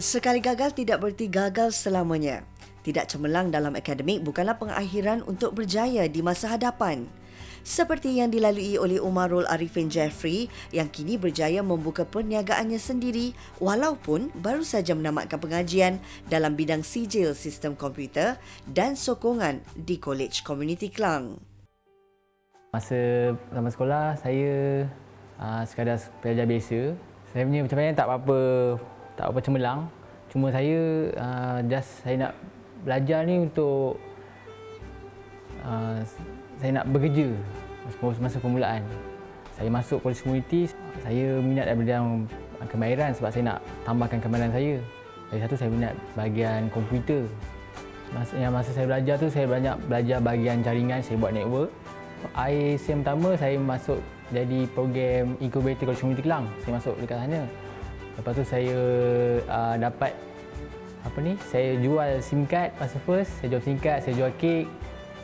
Sekali gagal tidak bererti gagal selamanya. Tidak cemerlang dalam akademik bukanlah pengakhiran untuk berjaya di masa hadapan. Seperti yang dilalui oleh Umarul Arifin Jeffrey yang kini berjaya membuka perniagaannya sendiri walaupun baru saja menamatkan pengajian dalam bidang sijil sistem komputer dan sokongan di Kolej Komuniti Klang. Masa zaman sekolah, saya sekadar pelajar biasa. Saya punya pencapaian tak apa cemerlang. Cuma saya saya nak belajar ni untuk saya nak bekerja masa permulaan. Saya masuk Kolej Komuniti, saya minat dalam bidang kemahiran sebab saya nak tambahkan kemahiran saya. Dari satu saya minat bahagian komputer. Masa saya belajar tu saya banyak belajar bahagian jaringan, saya buat network. Akhir sem pertama saya masuk jadi program incubator Kolej Komuniti Klang. Saya masuk dekat sana. Lepas tu saya dapat saya jual SIM card masa first, saya jual SIM card, saya jual kek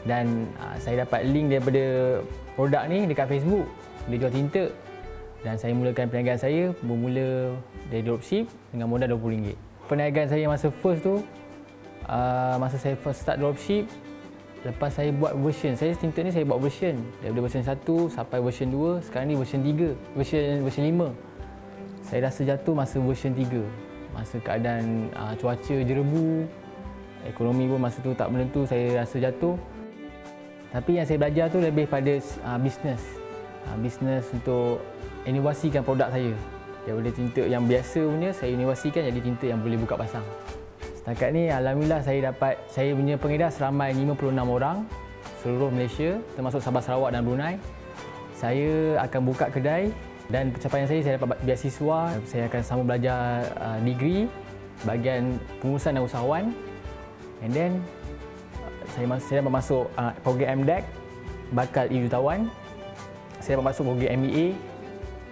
dan saya dapat link daripada produk ni dekat Facebook. Dia jual tinta dan saya mulakan perniagaan saya bermula dari dropship dengan modal RM20. Perniagaan saya masa first tu, masa saya first start dropship, lepas saya buat version, saya tinta ni saya buat version daripada version 1 sampai version 2, sekarang ni version 3, version 5. Saya rasa jatuh masa version 3. Masa keadaan cuaca jerebu, ekonomi pun masa tu tak menentu, saya rasa jatuh. Tapi yang saya belajar tu lebih pada bisnes. Bisnes untuk inovasikan produk saya. Daripada tinta yang biasa punya, saya inovasikan jadi tinta yang boleh buka pasang. Setakat ni alhamdulillah saya punya pengedar seramai 56 orang seluruh Malaysia, termasuk Sabah, Sarawak dan Brunei. Saya akan buka kedai dan pencapaian saya dapat beasiswa. Saya akan sambung belajar degree bahagian pengurusan dan usahawan. And then saya dapat masuk program MDEC, bakal e-jutawan. Saya dapat masuk program MEA,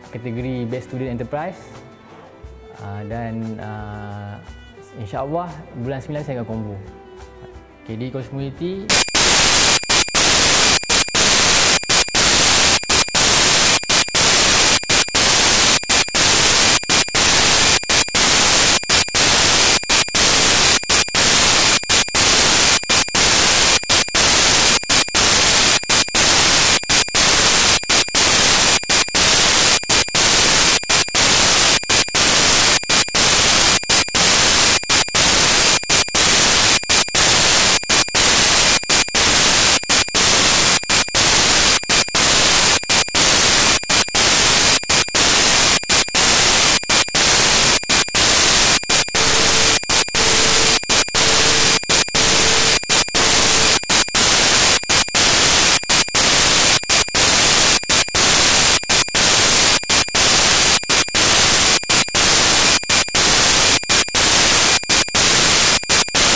kategori Best Student Enterprise. Dan insya-Allah bulan 9 saya akan combo. Okay, di Kolej Komuniti